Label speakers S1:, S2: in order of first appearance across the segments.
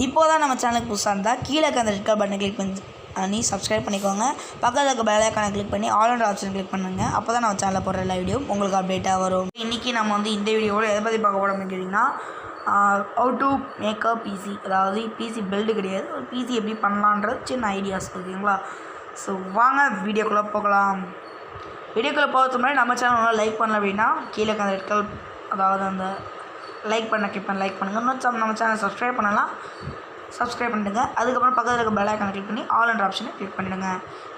S1: இப்போ தான் நம்ம சேனலுக்கு புதுசாக இருந்தால் கீழே இருக்க அந்த ரெட் கலர் பட்டனை கிளிக் பண்ணி சப்ஸ்கிரைப் பண்ணிக்கோங்க. பக்கத்தில் இருக்க பெல் ஐகானை கிளிக் பண்ணி ஆல் அண்ட் ஆப்ஷன் கிளிக் பண்ணுங்கள். அப்போ தான் நம்ம சேனலில் போடுற எல்லா வீடியோ உங்களுக்கு அப்டேட்டாக வரும். இன்றைக்கி நம்ம வந்து இந்த வீடியோவில் எதை பற்றி பார்க்க போகிறோம் கேட்டிங்கன்னா, how to make a PC, அதாவது பிசி பில்டு கிடையாது, ஒரு பிசி எப்படி பண்ணலான்றது சின்ன ஐடியாஸ். ஓகேங்களா? ஸோ வாங்க வீடியோக்குள்ளே போகலாம். வீடியோக்குள்ளே போகிறதுக்கு முன்னாடி நம்ம சேனல் லைக் பண்ணல அப்படின்னா கீழே இருக்க அந்த ரெட் கலர், அதாவது அந்த லைக் பண்ண கிளிக் பண்ணி லைக் பண்ணுங்கள். இன்னும் நம்ம சேனல் சப்ஸ்கிரைப் பண்ணலாம், சப்ஸ்கிரைப் பண்ணிடுங்க. அதுக்கப்புறம் பக்கத்தில் இருக்க பெல் ஐக்கானை கிளிக் பண்ணி ஆல் அண்ட் ஆப்ஷனை கிளிக் பண்ணிடுங்க.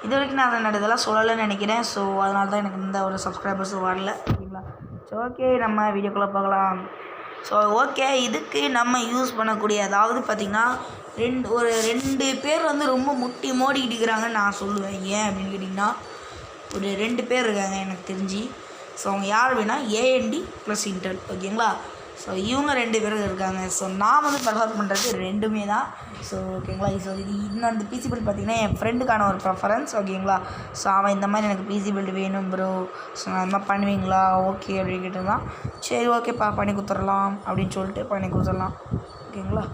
S1: இது வரைக்கும் நான் என்னோட இதெல்லாம் சொல்லலைன்னு நினைக்கிறேன். ஸோ அதனால தான் எனக்கு இந்த ஒரு சப்ஸ்கிரைபர்ஸும் வரல. ஓகேங்களா? ஸோ ஓகே, நம்ம வீடியோக்குள்ளே போகலாம். ஸோ ஓகே, இதுக்கு நம்ம யூஸ் பண்ணக்கூடிய, அதாவது பார்த்திங்கன்னா ரெண்டு பேர் வந்து ரொம்ப முட்டி மோடிக்கிட்டு இருக்கிறாங்கன்னு நான் சொல்லுவேன். ஏன் அப்படின்னு கேட்டிங்கன்னா, ஒரு 2 பேர் இருக்காங்க எனக்கு தெரிஞ்சு. ஸோ அவங்க யார் அப்படின்னா ஏஎம்டி ப்ளஸ் இன்டெல். ஓகேங்களா? ஸோ இவங்க 2 பேர் இருக்காங்க. ஸோ நான் வந்து ப்ரிஃபர் பண்ணுறது ரெண்டுமே தான். ஸோ ஓகேங்களா? ஸோ இது இன்னும் அந்த பிசி பில்டு பார்த்திங்கன்னா என் ஃப்ரெண்டுக்கான ஒரு ப்ரிஃபரன்ஸ். ஓகேங்களா? ஸோ அவன் இந்த மாதிரி எனக்கு பிசி பில்டு வேணும் ப்ரோ, ஸோ நான் இந்த மாதிரி பண்ணுவீங்களா ஓகே அப்படின்னு கேட்டுருந்தான். சரி ஓகேப்பா பண்ணி கொடுத்துடலாம் அப்படின்னு சொல்லிட்டு பண்ணி கொடுத்துடலாம். ஓகேங்களா?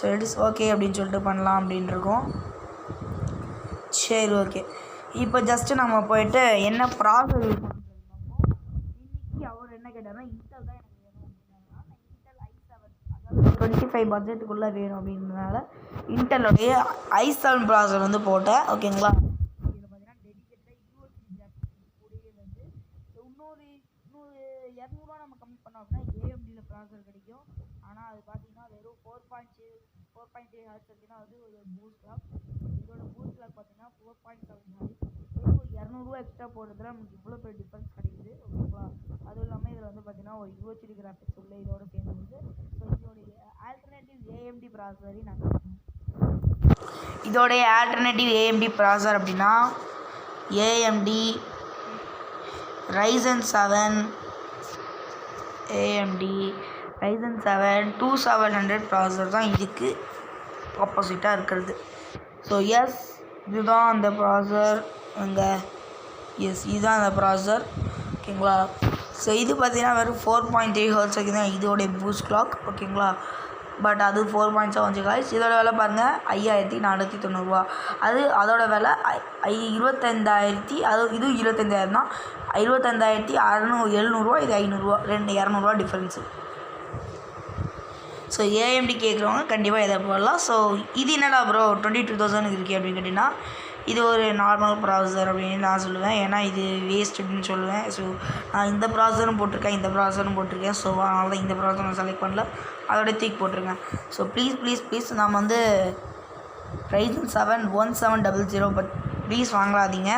S1: ஸோ இட்ஸ் ஓகே அப்படின்னு சொல்லிட்டு பண்ணலாம் அப்படின்ட்டுருக்கோம். சரி ஓகே, இப்போ ஜஸ்ட்டு நம்ம போயிட்டு என்ன ப்ராசஸ் யூஸ் பண்ணுறோம். இன்றைக்கி அவர் என்ன கேட்டார்னா, இன்டெல் தான் எனக்கு வேணும் அப்படின்னாங்கன்னா, நான் இன்டெல் i7, அதாவது 25 பட்ஜெட்டுக்குள்ளே வேணும் அப்படின்றதுனால இன்டெல்லுடைய i7 ப்ராசர் வந்து போட்டேன். ஓகேங்களா? இதில் பார்த்தீங்கன்னா டெடிக்கேட்டடாக யூஎஸ்பி ஜாக் கூடவே வந்து இன்னொரு 200 நம்ம கம்மி பண்ணோம் அப்படின்னா ஏஎம்டியில் ப்ராசர் கிடைக்கும். ஆனால் அது பார்த்தீங்கன்னா வெறும் 4.3 ஹெர்ட்ஸ் இருக்குன்னா அது ஒரு பூஸ்ட் கிளாக். இதோட பூஸ்ட் கிளாக் பார்த்தீங்கன்னா 4.7 ஹெர்ட்ஸ். வெறும் ஒரு 200 எக்ஸ்ட்ரா போடுறதுல நமக்கு இவ்வளோ பெரிய டிஃப்ரென்ஸ் கிடைக்குது. ஓகேங்களா? அதுவும் இல்லாமல் இதில் வந்து பார்த்தீங்கன்னா ஒரு யூஹெச்டி கிராஃபிக்ஸ் உள்ள இதோட சேர்ந்து. ஸோ இதோடைய ஆல்டர்னேட்டிவ் ஏஎம்டி ப்ராசரை நாங்கள் இதோடைய ஆல்டர்னேட்டிவ் ஏஎம்டி ப்ராசர் அப்படின்னா ஏஎம்டி Ryzen 7 2700 ப்ராசர் தான் இதுக்கு ஆப்போசிட்டாக இருக்கிறது. ஸோ எஸ், இதுதான் அந்த ப்ராசர். அங்கே எஸ், இதுதான் அந்த ப்ராசர். ஓகேங்களா? ஸோ இது பார்த்தீங்கன்னா வெறும் 4.3 ஹெர்ட்ஸ் தான் இதோடைய பூஸ்ட் கிளாக். ஓகேங்களா? பட் அது 4.7 ஹெர்ட்ஸ். இதோட விலை பாருங்கள் 5490 அதோட விலை 25,000. இது 25,000 தான். 25,700 இது 500, 200 டிஃப்ரென்ஸு. ஸோ ஏஎம்டி கேட்குறவங்க கண்டிப்பாக எதை போடலாம். ஸோ இது என்னடா ப்ரோ 22,000 இருக்கே அப்படின்னு கேட்டிங்கன்னா, இது ஒரு நார்மல் ப்ராசஸர் அப்படின்னு நான் சொல்லுவேன். ஏன்னா இது வேஸ்ட் அப்படின்னு சொல்லுவேன். ஸோ நான் இந்த ப்ராசஸரும் போட்டிருக்கேன். ஸோ அதனால தான் இந்த ப்ராசஸர் நான் செலக்ட் பண்ணல, அதோட தூக்கி போட்டிருக்கேன். ஸோ ப்ளீஸ் நம்ம வந்து Ryzen 7 1700 பட் ப்ளீஸ் வாங்காதீங்க.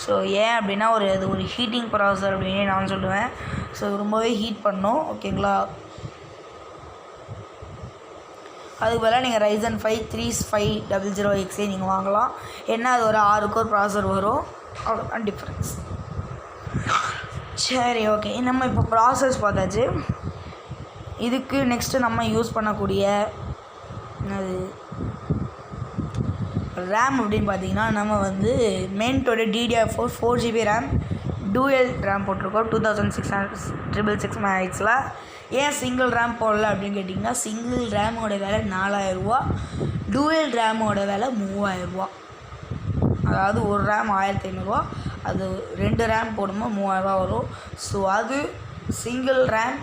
S1: ஸோ ஏன் அப்படின்னா அது ஒரு ஹீட்டிங் ப்ராசஸர் அப்படின்னு நான் சொல்லுவேன். ஸோ ரொம்பவே ஹீட் பண்ணும். ஓகேங்களா? அதுக்கு பதிலாக நீங்கள் Ryzen 5 3500Xே நீங்கள் வாங்கலாம். ஏன்னா அது ஒரு 6 கோர் ப்ராசஸர் வரும், அவ்வளோதான் டிஃப்ரென்ஸ். சரி ஓகே, நம்ம இப்போ ப்ராசஸ் பார்த்தாச்சு. இதுக்கு நெக்ஸ்ட்டு நம்ம யூஸ் பண்ணக்கூடிய அது ரேம் அப்படின்னு பார்த்தீங்கன்னா, நம்ம வந்து மெயின்டோட DDR4 4GB RAM dual RAM போட்டிருக்கோம் 2666 MHz. ஏன் சிங்கிள் ரேம் போடல அப்படின்னு கேட்டிங்கன்னா, சிங்கிள் ரேமோட விலை 4000 ரூபா, டூயல் ரேமோட விலை 3000 ரூபா. அதாவது ஒரு ரேம் 1500 அது 2 ரேம் போடும்போது 3000 ரூபா வரும். ஸோ அது சிங்கிள் ரேம்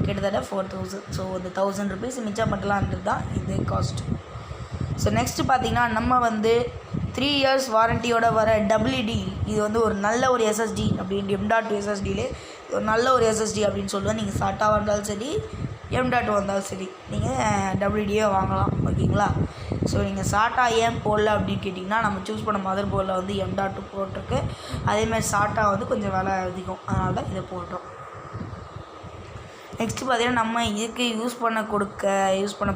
S1: கிட்டத்தட்ட 4000. ஸோ அந்த 1000 ருபீஸ் மிச்சம் பண்ணலான்றது தான் இது காஸ்ட். ஸோ நெக்ஸ்ட்டு பார்த்திங்கன்னா, நம்ம வந்து 3 இயர்ஸ் வாரண்டியோட வர WD, இது வந்து ஒரு நல்ல ஒரு SSD அப்படின்னு M.2 SSDலே ஒரு நல்ல ஒரு SSD அப்படின்னு சொல்லுவேன். நீங்கள் SATA வந்தாலும் சரி, M.2 வந்தாலும் சரி, நீங்கள் WDயே வாங்கலாம். ஓகேங்களா? ஸோ நீங்கள் SATA ஏன் போடல அப்படின்னு கேட்டிங்கன்னா, நம்ம சூஸ் பண்ண மதர் போர்டில் வந்து M.2 போட்டிருக்கு. அதேமாதிரி SATA வந்து கொஞ்சம் விலை அதிகம், அதனால தான் இதை போடுறோம். நெக்ஸ்ட்டு பார்த்திங்கன்னா, நம்ம இதுக்கு யூஸ் பண்ண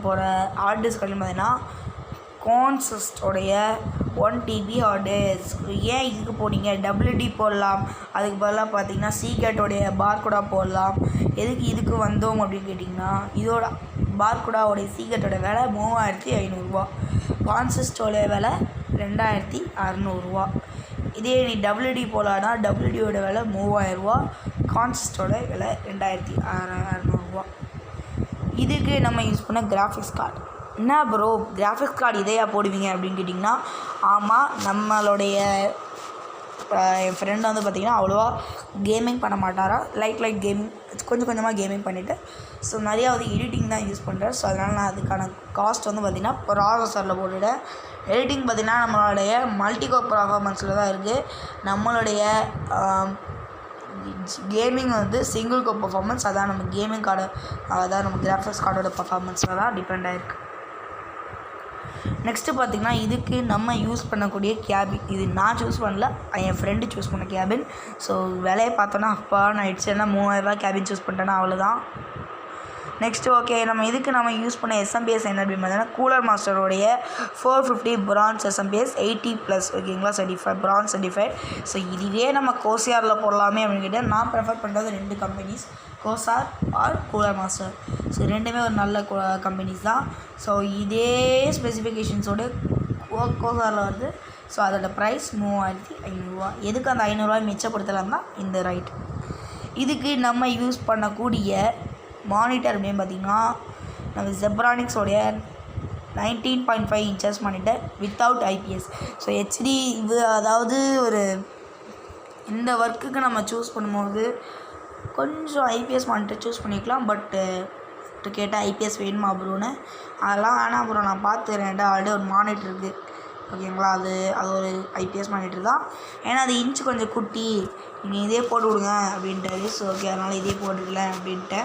S1: போகிற ஹார்ட் டிஸ்க் அப்படின்னு பார்த்தீங்கன்னா கான்சிஸ்டோடைய 1 TB ஹார்ட் டிஸ்க். ஏன் இதுக்கு போனீங்க? WD போடலாம், அதுக்கு பதிலாக பார்த்தீங்கன்னா சீகேட்டோடைய பார்கோடா போடலாம். எதுக்கு இதுக்கு வந்தோம் அப்படின்னு கேட்டிங்கன்னா, இதோட பார்கோடாவோடைய சீகேட்டோட விலை 3500 ரூபா, கான்சிஸ்டோடைய விலை 2600 ரூபா. இதே நீ WD போடலான்னா WDயோட விலை 3000 ரூபா, கான்சிஸ்டோட விலை 2600 ரூபா. இதுக்கு நம்ம யூஸ் பண்ண கிராஃபிக்ஸ் கார்டு. என்ன ப்ரோ கிராஃபிக்ஸ் கார்டு இதையா போடுவீங்க அப்படின்னு கேட்டிங்கன்னா, ஆமாம், நம்மளுடைய என் ஃப்ரெண்ட் வந்து பார்த்திங்கன்னா அவ்வளோவா கேமிங் பண்ண மாட்டாரா, லைட் கேமிங் கொஞ்சம் கொஞ்சமாக கேமிங் பண்ணிவிட்டு ஸோ நிறையா வந்து எடிட்டிங் தான் யூஸ் பண்ணுறேன். ஸோ அதனால் நான் அதுக்கான காஸ்ட் வந்து பார்த்திங்கன்னா ப்ராசஸரில் போட்டுவிட்டேன். எடிட்டிங் பார்த்திங்கன்னா நம்மளுடைய மல்டிகோர் பர்ஃபார்மன்ஸில் தான் இருக்குது. நம்மளுடைய கேமிங் வந்து சிங்கிள் கோர் பர்ஃபார்மன்ஸ், அதான் நம்ம கேமிங் கார்டு, அதான் நம்ம கிராஃபிக்ஸ் கார்டோட பர்ஃபார்மன்ஸில் தான் டிபெண்ட் ஆகிருக்கு. நெக்ஸ்ட்டு பார்த்திங்கன்னா இதுக்கு நம்ம யூஸ் பண்ணக்கூடிய கேபின், இது நான் சூஸ் பண்ணல, என் ஃப்ரெண்டு சூஸ் பண்ண கேபின். ஸோ விலையை பார்த்தோன்னா அப்பா நான் இட்ஸ்னா 3000 கேபின் சூஸ் பண்ணிட்டேன்னா அவ்வளோதான். நெக்ஸ்ட்டு ஓகே, நம்ம இதுக்கு நம்ம யூஸ் பண்ண எஸ்எம்பிஎஸ் என்ன அப்படின்னு பார்த்தீங்கன்னா கூலர் மாஸ்டரோடைய 450 பிரான்ஸ் எஸ்எம்பிஎஸ் 80+, ஓகேங்களா, சர்டிஃபைட் பிரான்ஸ் சர்டிஃபைட். ஸோ இதுவே நம்ம கோசியாரில் போடலாமே அப்படின்னு கேட்டால் நான் ப்ரிஃபர் பண்ணுறது 2 companies, Corsair or Cooler Master. So ரெண்டுமே ஒரு நல்ல கம்பெனிஸ் தான். ஸோ இதே ஸ்பெசிஃபிகேஷன்ஸோடு கோசாரில் வருது. ஸோ அதோட ப்ரைஸ் 3500. எதுக்கு அந்த 500 மிச்சப்படுத்தலாம் தான் இந்த ரைட். இதுக்கு நம்ம யூஸ் பண்ணக்கூடிய மானிட்டர் அப்படின்னு பார்த்திங்கன்னா நம்ம ஜெப்ரானிக்ஸோடைய 19.5 inches monitor without IPS. So HD இது, அதாவது ஒரு இந்த ஒர்க்குக்கு நம்ம சூஸ் பண்ணும்போது கொஞ்சம் ஐபிஎஸ் மானிட்டர் சூஸ் பண்ணிக்கலாம். பட்டு கேட்டால் ஐபிஎஸ் வேணுமா ப்ரோன்னு, அதெல்லாம் வேணாம் ப்ரோ, நான் பார்த்துக்கிறேன், ஆல்ரெடி ஒரு மானிட்டர் இருக்குது, ஓகேங்களா, அது ஒரு ஐபிஎஸ் மானிட்டர் தான். ஏன்னா அது இன்ச்சு கொஞ்சம் குட்டி, நீங்கள் இதே போட்டு விடுங்க அப்படின்ட்டு. ஸோ ஓகே, அதனால் இதே போட்டுக்கல அப்படின்ட்டு.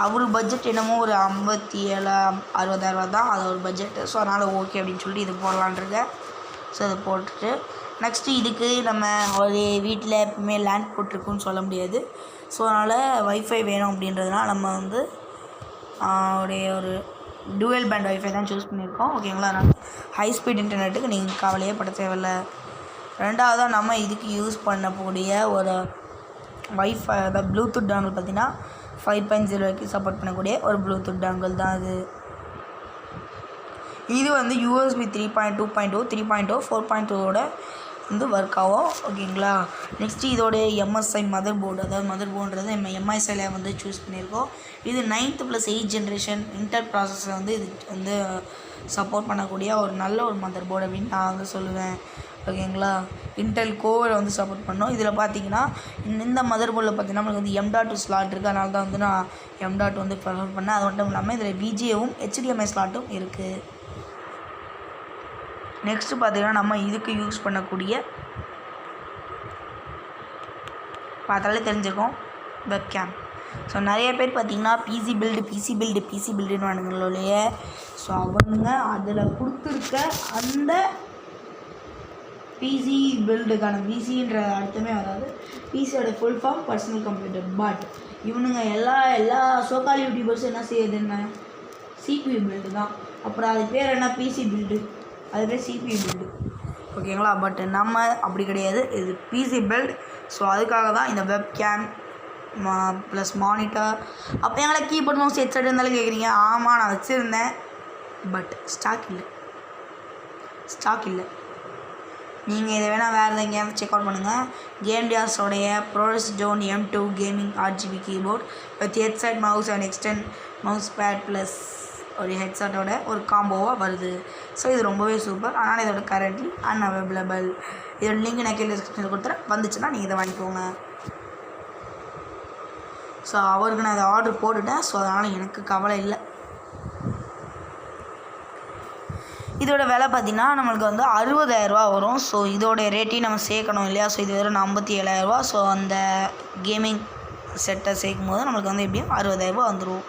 S1: அவருக்கு பட்ஜெட் என்னமோ ஒரு 57,000-60,000 தான் அது ஒரு பட்ஜெட்டு. ஸோ அதனால் ஓகே அப்படின்னு சொல்லிட்டு இது போடலான்ருக்கேன். ஸோ அதை போட்டுட்டு நெக்ஸ்ட்டு இதுக்கு நம்ம ஒரு வீட்டில் எப்பவுமே லேண்ட் போட்டிருக்குன்னு சொல்ல முடியாது. ஸோ அதனால் வைஃபை வேணும் அப்படின்றதுனால நம்ம வந்து ஒரு டூவல் பேண்ட் வைஃபை தான் சூஸ் பண்ணியிருக்கோம், ஓகேங்களா. அதனால் ஹை ஸ்பீட் இன்டர்நெட்டுக்கு நீங்கள் கவலையே பட தேவையில்லை. ரெண்டாவதாக நம்ம இதுக்கு யூஸ் பண்ணக்கூடிய ஒரு வைஃபை, அதாவது ப்ளூடூத் டாங்கல் பார்த்திங்கன்னா 5.0 வரைக்கும் சப்போர்ட் பண்ணக்கூடிய ஒரு ப்ளூடூத் டாங்கல் தான் அது. இது வந்து யூஎஸ்பி 3.2.0, 3.0, 4.2 வந்து ஒர்க் ஆகும், ஓகேங்களா. நெக்ஸ்ட்டு இதோடைய எம்எஸ்ஐ மதர் போர்டு, அதாவது மதர் போர்டுன்றது நம்ம எம்ஐசியில் வந்து சூஸ் பண்ணியிருக்கோம். இது 9th+8 ஜென்ரேஷன் இன்டெல் ப்ராசஸரை வந்து இது வந்து சப்போர்ட் பண்ணக்கூடிய ஒரு நல்ல ஒரு மதர் போர்டு அப்படின்னு நான் வந்து சொல்லுவேன், ஓகேங்களா. இன்டெல் கோரை வந்து சப்போர்ட் பண்ணோம். இதில் பார்த்தீங்கன்னா இந்த மதர் போர்டில் பார்த்தீங்கன்னா நம்மளுக்கு வந்து M.2 ஸ்லாட் இருக்குது, அதனால தான் வந்து நான் M.2 வந்து ப்ரிஃபர் பண்ணேன். அது மட்டும் இல்லாமல் இதில் VGAவும் HDMI ஸ்லாட்டும் இருக்குது. நெக்ஸ்ட்டு பார்த்திங்கன்னா நம்ம இதுக்கு யூஸ் பண்ணக்கூடிய, பார்த்தாலே தெரிஞ்சுக்கும், வெப்கேம். ஸோ நிறைய பேர் பார்த்திங்கன்னா பிசி பில்டுன்னு வானுங்களே. ஸோ அவனுங்க அதில் கொடுத்துருக்க அந்த பிசி பில்டுக்கான பிசின்ற அர்த்தமே வராது. பிசியோட full form personal computer. But இவனுங்க எல்லா சோக்கால் யூடியூபர்ஸும் என்ன செய்யுதுன்னு CPU பில்டு தான். அப்புறம் அது பேர் என்ன, பிசி பில்டு, அது பேர் CPU பில்டு, ஓகேங்களா. பட் நம்ம அப்படி கிடையாது, இது பிசி பில்ட். ஸோ அதுக்காக தான் இந்த வெப்கேம் ப்ளஸ் மானிட்டர். அப்போ எங்களை கீபோர்ட் மவுஸ் ஹெட்செட் இருந்தாலும் கேட்குறீங்க. ஆமாம், நான் வச்சுருந்தேன், பட் ஸ்டாக் இல்லை. நீங்கள் இதை வேணால் வேறு எங்கேயாவது செக் அவுட் பண்ணுங்கள். கேம்டியாஸோடைய Protos Zone M2 gaming RGB keyboard with headset mouse and extend mouse pad plus ஒரு ஹெட்செட்டோட ஒரு காம்போவாக வருது. ஸோ இது ரொம்பவே சூப்பர். ஆனால் இதோட கரண்ட்லி அன்அவைலபிள். இதோட லிங்க் நான் கீழே டிஸ்கிரிப்ஷனில் கொடுத்துறேன், வந்துச்சுன்னா நீங்கள் இதை வாங்கிக்கோங்க. ஸோ அவருக்கு நான் இதை ஆர்டர் போட்டுட்டேன். ஸோ அதனால் எனக்கு கவலை இல்லை. இதோட விலை பார்த்திங்கன்னா நம்மளுக்கு வந்து 60,000 வரும். ஸோ இதோடைய ரேட்டையும் நம்ம சேர்க்கணும் இல்லையா. ஸோ இது வெறும் 57,000. ஸோ அந்த கேமிங் செட்டை சேர்க்கும் போது நம்மளுக்கு வந்து எப்படியும் 60,000 வந்துடும்.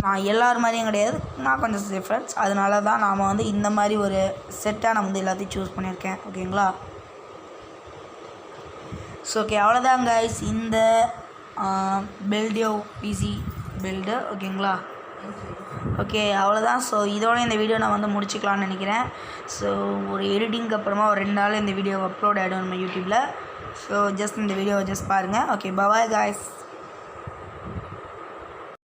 S1: நான் எல்லோரும் மாதிரியும் கிடையாது, நான் கொஞ்சம் டிஃப்ரெண்ட்ஸ். அதனால தான் நாம் வந்து இந்த மாதிரி ஒரு செட்டாக நான் வந்து எல்லாத்தையும் சூஸ் பண்ணியிருக்கேன், ஓகேங்களா. ஸோ ஓகே, அவ்வளோதான் கைஸ் இந்த பில்டியோ பிசி பில்டு, ஓகேங்களா. ஓகே, அவ்வளோதான். ஸோ இதோட இந்த வீடியோ நான் வந்து முடிச்சுக்கலான்னு நினைக்கிறேன். ஸோ ஒரு எடிட்டிங்க்கு அப்புறமா ஒரு 2 நாள் இந்த வீடியோ அப்லோட் ஆகிடும் நம்ம யூடியூப்பில். ஸோ ஜஸ்ட் இந்த வீடியோவை பாருங்கள். Okay, bye guys.